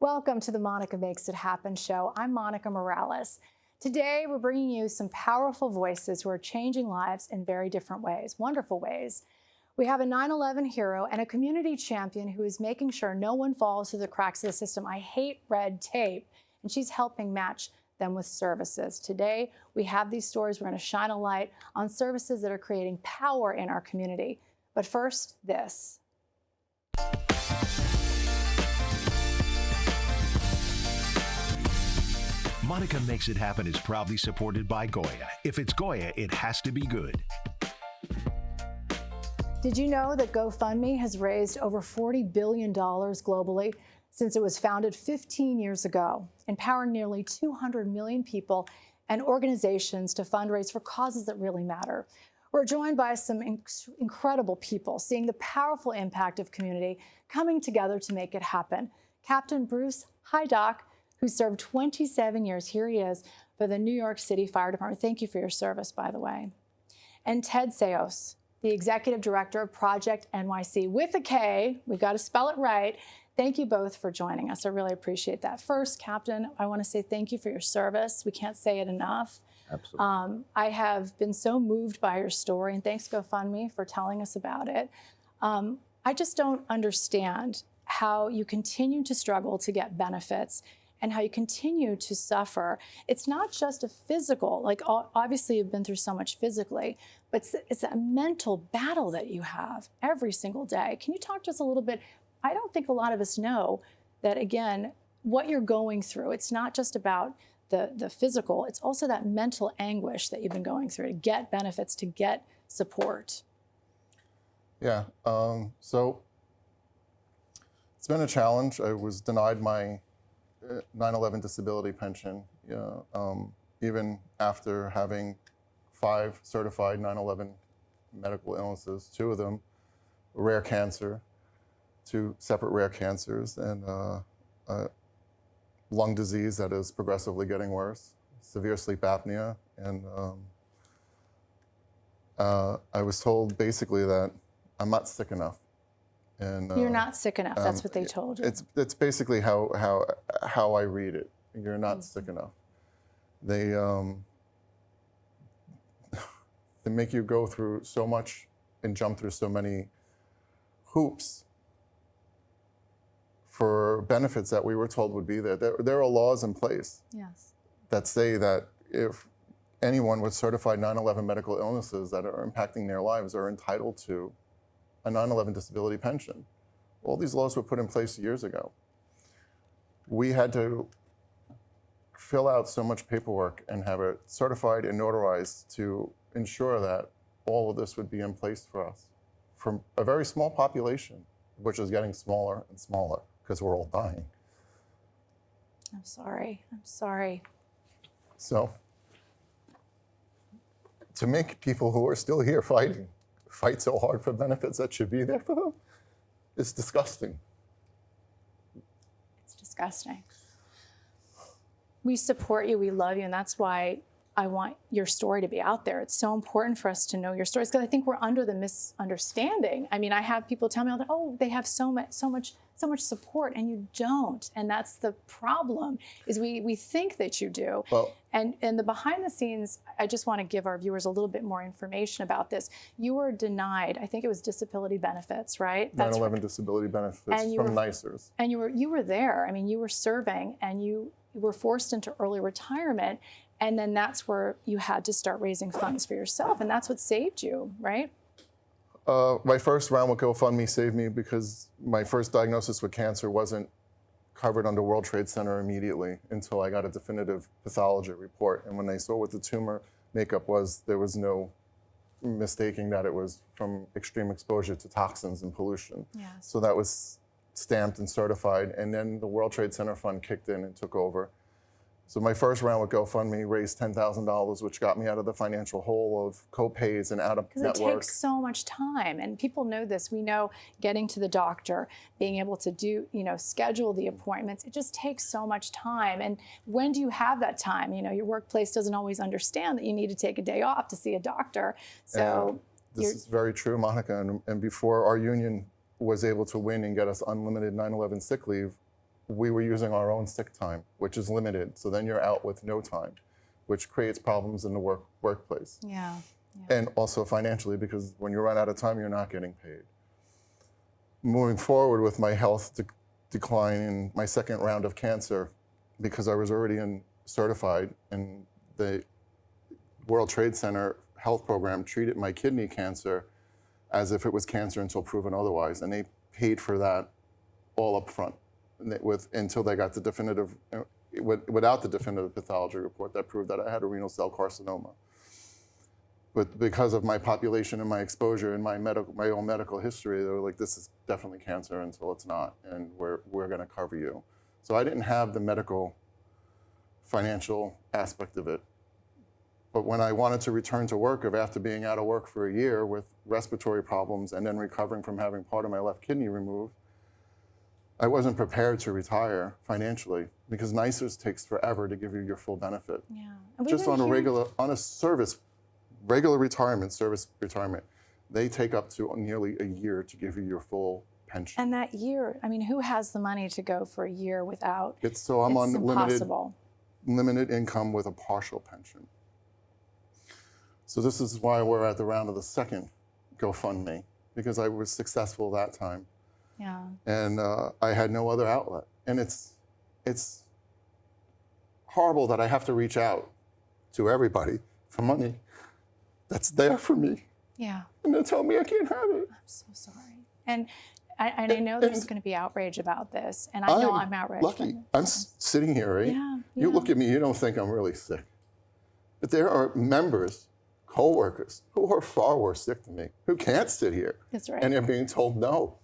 Welcome to the Monica Makes It Happen show. I'm Monica Morales. Today, we're bringing you some powerful voices who are changing lives in very different ways, wonderful ways. We have a 9/11 hero and a community champion who is making sure no one falls through the cracks of the system. I hate red tape, and she's helping match them with services. Today, we have these stories. We're going to shine a light on services that are creating power in our community. But first, this. Monica Makes It Happen is proudly supported by Goya. If it's Goya, it has to be good. Did you know that GoFundMe has raised over $40 billion globally since it was founded 15 years ago, empowering nearly 200 million people and organizations to fundraise for causes that really matter? We're joined by some incredible people seeing the powerful impact of community coming together to make it happen. Captain Bruce Hydock, who served 27 years, here he is, for the New York City Fire Department. Thank you for your service, by the way. And Ted Psahos, the Executive Director of Projekt NYC, with a K. We've got to spell it right. Thank you both for joining us. I really appreciate that. First, Captain, I want to say thank you for your service. We can't say it enough. Absolutely. I have been so moved by your story, and thanks GoFundMe for telling us about it. I just don't understand how you continue to struggle to get benefits and how you continue to suffer. It's not just a physical, like obviously you've been through so much physically, but it's a mental battle that you have every single day. Can you talk to us a little bit? I don't think a lot of us know that, again, what you're going through, it's not just about the physical, it's also that mental anguish that you've been going through to get benefits, to get support. Yeah, so it's been a challenge. I was denied my 9/11 disability pension, even after having 5 certified 9/11 medical illnesses, 2 of them rare cancer, 2 separate rare cancers, and lung disease that is progressively getting worse, severe sleep apnea, and I was told basically that I'm not sick enough. And, you're not sick enough. That's what they told you. It's basically how I read it. You're not sick enough. They they make you go through so much and jump through so many hoops for benefits that we were told would be there. There are laws in place that say that if anyone with certified 9/11 medical illnesses that are impacting their lives are entitled to a 9/11 disability pension. All these laws were put in place years ago. We had to fill out so much paperwork and have it certified and notarized to ensure that all of this would be in place for us from a very small population, which is getting smaller and smaller because we're all dying. I'm sorry. I'm sorry. So to make people who are still here fight so hard for benefits that should be there for them, it's disgusting. It's disgusting. We support you, we love you, and that's why I want your story to be out there. It's so important for us to know your stories because I think we're under the misunderstanding. I mean, I have people tell me all that, oh, they have so much support, and you don't. And that's the problem, is we think that you do. Well, and the behind the scenes, I just want to give our viewers a little bit more information about this. You were denied, I think it was disability benefits, right? 9/11 disability benefits from NYCERS. And you were there. I mean, you were serving, and you were forced into early retirement. And then that's where you had to start raising funds for yourself. And that's what saved you, right? My first round with GoFundMe saved me because my first diagnosis with cancer wasn't covered under World Trade Center immediately until I got a definitive pathology report. And when they saw what the tumor makeup was, there was no mistaking that it was from extreme exposure to toxins and pollution. Yes. So that was stamped and certified. And then the World Trade Center Fund kicked in and took over. So my first round with GoFundMe raised $10,000, which got me out of the financial hole of co-pays and out of network. Because it takes so much time, and people know this. We know getting to the doctor, being able to do, schedule the appointments, it just takes so much time. And when do you have that time? Your workplace doesn't always understand that you need to take a day off to see a doctor. So this is very true, Monica. And before our union was able to win and get us unlimited 9/11 sick leave, we were using our own sick time, which is limited. So then you're out with no time, which creates problems in the workplace. Yeah. And also financially, because when you run out of time, you're not getting paid. Moving forward with my health decline in my second round of cancer, because I was already certified, and the World Trade Center health program treated my kidney cancer as if it was cancer until proven otherwise, and they paid for that all up front until they got the definitive, without the definitive pathology report that proved that I had a renal cell carcinoma. But because of my population and my exposure and my own medical history, they were like, this is definitely cancer until it's not, and we're gonna cover you. So I didn't have the medical financial aspect of it. But when I wanted to return to work after being out of work for a year with respiratory problems and then recovering from having part of my left kidney removed, I wasn't prepared to retire financially, because NICERS takes forever to give you your full benefit. Yeah. Just on a regular retirement, service retirement, they take up to nearly a year to give you your full pension. And that year, I mean, who has the money to go for a year without? I'm on impossible. limited income with a partial pension. So this is why we're at the round of the second GoFundMe, because I was successful that time. Yeah. And I had no other outlet. And it's horrible that I have to reach out to everybody for money that's there for me. Yeah. And they tell me I can't have it. I'm so sorry. And I know there's going to be outrage about this, and I know I'm outraged. Lucky. I'm sitting here, right? Yeah, You look at me, you don't think I'm really sick. But there are members, co-workers, who are far worse sick than me, who can't sit here. That's right. And they're being told no.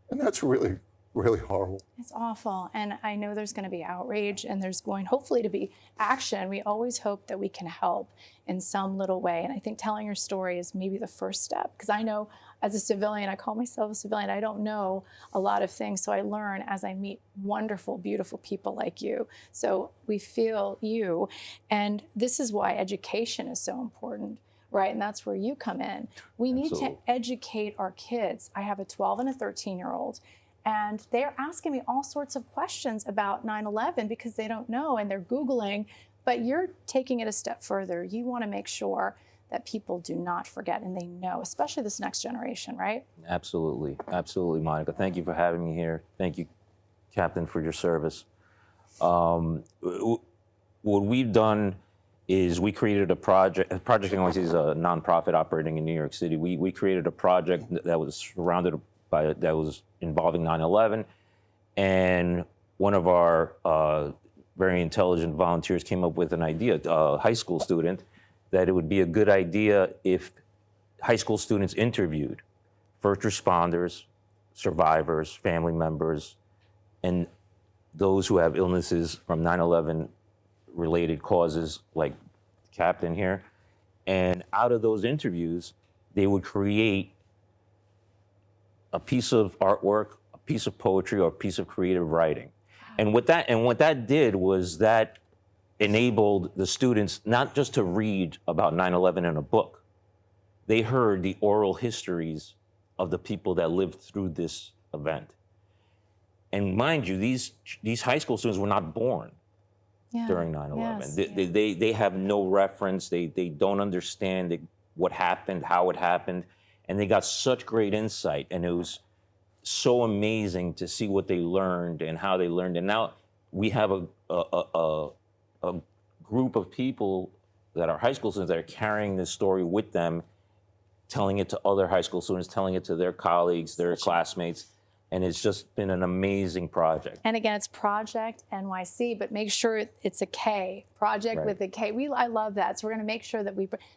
And that's really, really horrible. It's awful. And I know there's going to be outrage, and there's going hopefully to be action. We always hope that we can help in some little way. And I think telling your story is maybe the first step, because I know as a civilian, I call myself a civilian, I don't know a lot of things. So I learn as I meet wonderful, beautiful people like you. So we feel you. And this is why education is so important, right? And that's where you come in. We need to educate our kids. I have a 12 and a 13-year-old. And they're asking me all sorts of questions about 9/11 because they don't know, and they're Googling. But you're taking it a step further. You want to make sure that people do not forget, and they know, especially this next generation, right? Absolutely. Absolutely, Monica. Thank you for having me here. Thank you, Captain, for your service. What we've done is we created a project. Projekt NYC is a nonprofit operating in New York City. We created a project that was surrounded by, that was involving 9/11, and one of our very intelligent volunteers came up with an idea, a high school student, that it would be a good idea if high school students interviewed first responders, survivors, family members, and those who have illnesses from 9/11 related causes, like Captain here. And out of those interviews, they would create a piece of artwork, a piece of poetry, or a piece of creative writing. And what that did was that enabled the students not just to read about 9/11 in a book. They heard the oral histories of the people that lived through this event. And mind you, these high school students were not born during 9/11. Yes, they have no reference. They don't understand what happened, how it happened. And they got such great insight. And it was so amazing to see what they learned and how they learned. And now we have a group of people that are high school students that are carrying this story with them, telling it to other high school students, telling it to their colleagues, their classmates. And it's just been an amazing project. And again, it's Projekt NYC, but make sure it's a K, Project with a K. I love that. So we're going to make sure that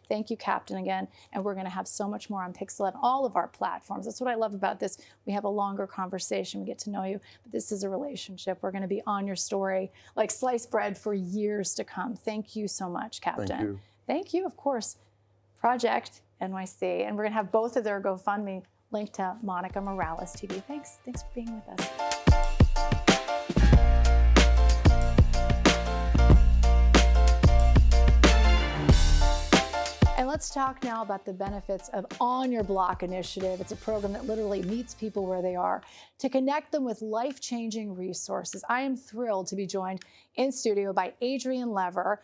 thank you, Captain, again. And we're going to have so much more on Pixel and all of our platforms. That's what I love about this. We have a longer conversation. We get to know you. But this is a relationship. We're going to be on your story like sliced bread for years to come. Thank you so much, Captain. Thank you. Thank you, of course. Projekt NYC. And we're going to have both of their GoFundMe linked to Monica Morales TV. Thanks for being with us. And let's let's talk now about the benefits of On Your Block initiative. It's a program that literally meets people where they are to connect them with life-changing resources. I am thrilled to be joined in studio by Adrienne Lever.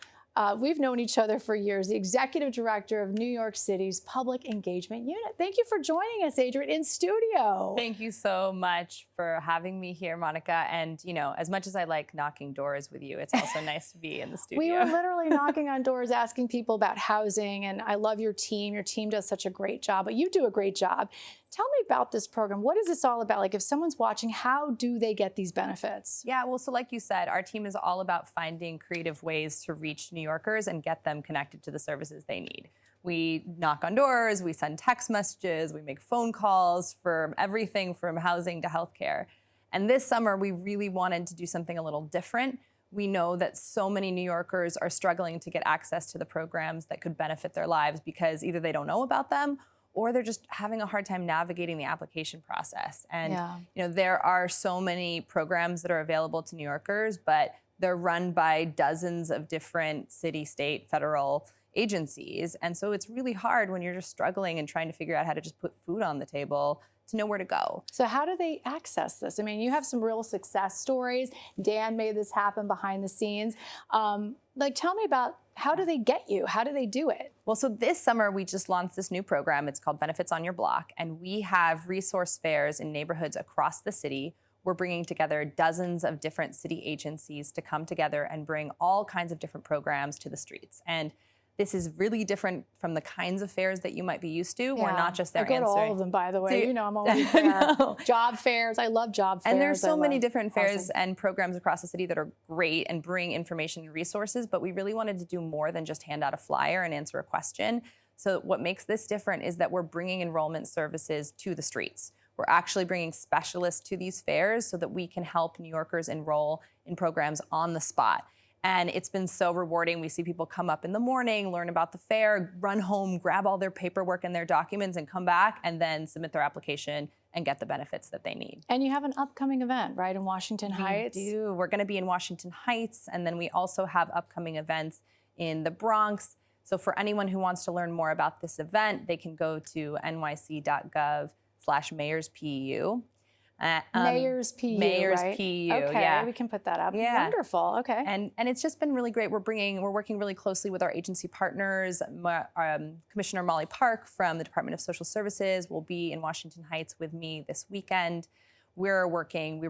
We've known each other for years, the Executive Director of New York City's Public Engagement Unit. Thank you for joining us, Adrienne, in studio. Thank you so much for having me here, Monica. And, you know, as much as I like knocking doors with you, it's also nice to be in the studio. We were literally knocking on doors, asking people about housing, and I love your team. Your team does such a great job, but you do a great job. Tell me about this program. What is this all about? Like, if someone's watching, how do they get these benefits? Yeah, well, so like you said, our team is all about finding creative ways to reach New Yorkers and get them connected to the services they need. We knock on doors, we send text messages, we make phone calls for everything from housing to healthcare. And this summer, we really wanted to do something a little different. We know that so many New Yorkers are struggling to get access to the programs that could benefit their lives because either they don't know about them or they're just having a hard time navigating the application process. And you know, there are so many programs that are available to New Yorkers, but they're run by dozens of different city, state, federal agencies. And so it's really hard when you're just struggling and trying to figure out how to just put food on the table to know where to go. So how do they access this? I mean, you have some real success stories. Dan made this happen behind the scenes. Like, tell me about, how do they get you? How do they do it? Well, so this summer, we just launched this new program. It's called Benefits on Your Block. And we have resource fairs in neighborhoods across the city. We're bringing together dozens of different city agencies to come together and bring all kinds of different programs to the streets. And this is really different from the kinds of fairs that you might be used to. We're not just there answering. I go to all of them, by the way. You know, I'm always there. Job fairs. I love job fairs. And there's so many different fairs and programs across the city that are great and bring information and resources, but we really wanted to do more than just hand out a flyer and answer a question. So what makes this different is that we're bringing enrollment services to the streets. We're actually bringing specialists to these fairs so that we can help New Yorkers enroll in programs on the spot. And it's been so rewarding. We see people come up in the morning, learn about the fair, run home, grab all their paperwork and their documents and come back and then submit their application and get the benefits that they need. And you have an upcoming event, right, in Washington Heights? We do. We're going to be in Washington Heights, and then we also have upcoming events in the Bronx. So for anyone who wants to learn more about this event, they can go to nyc.gov/mayorsPU. Mayor's PU, Mayor's right? PU, okay, yeah. We can put that up. Yeah. Wonderful, okay. And it's just been really great. We're working really closely with our agency partners. Commissioner Molly Park from the Department of Social Services will be in Washington Heights with me this weekend. We're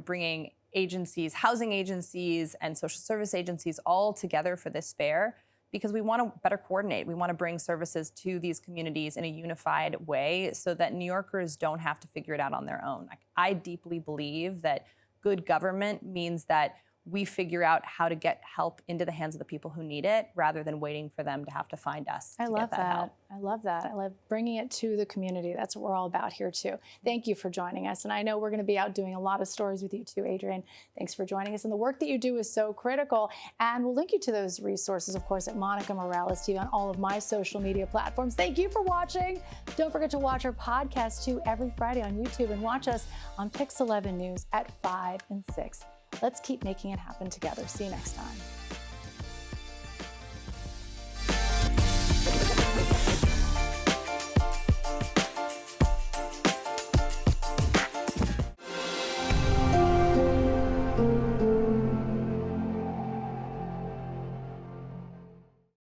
bringing agencies, housing agencies and social service agencies all together for this fair because we want to better coordinate. We want to bring services to these communities in a unified way so that New Yorkers don't have to figure it out on their own. I deeply believe that good government means that we figure out how to get help into the hands of the people who need it rather than waiting for them to have to find us to get that help. I love that. I love bringing it to the community. That's what we're all about here too. Thank you for joining us. And I know we're going to be out doing a lot of stories with you too, Adrienne. Thanks for joining us. And the work that you do is so critical. And we'll link you to those resources, of course, at Monica Morales TV on all of my social media platforms. Thank you for watching. Don't forget to watch our podcast too every Friday on YouTube and watch us on Pix 11 News at 5 and 6. Let's keep making it happen together. See you next time.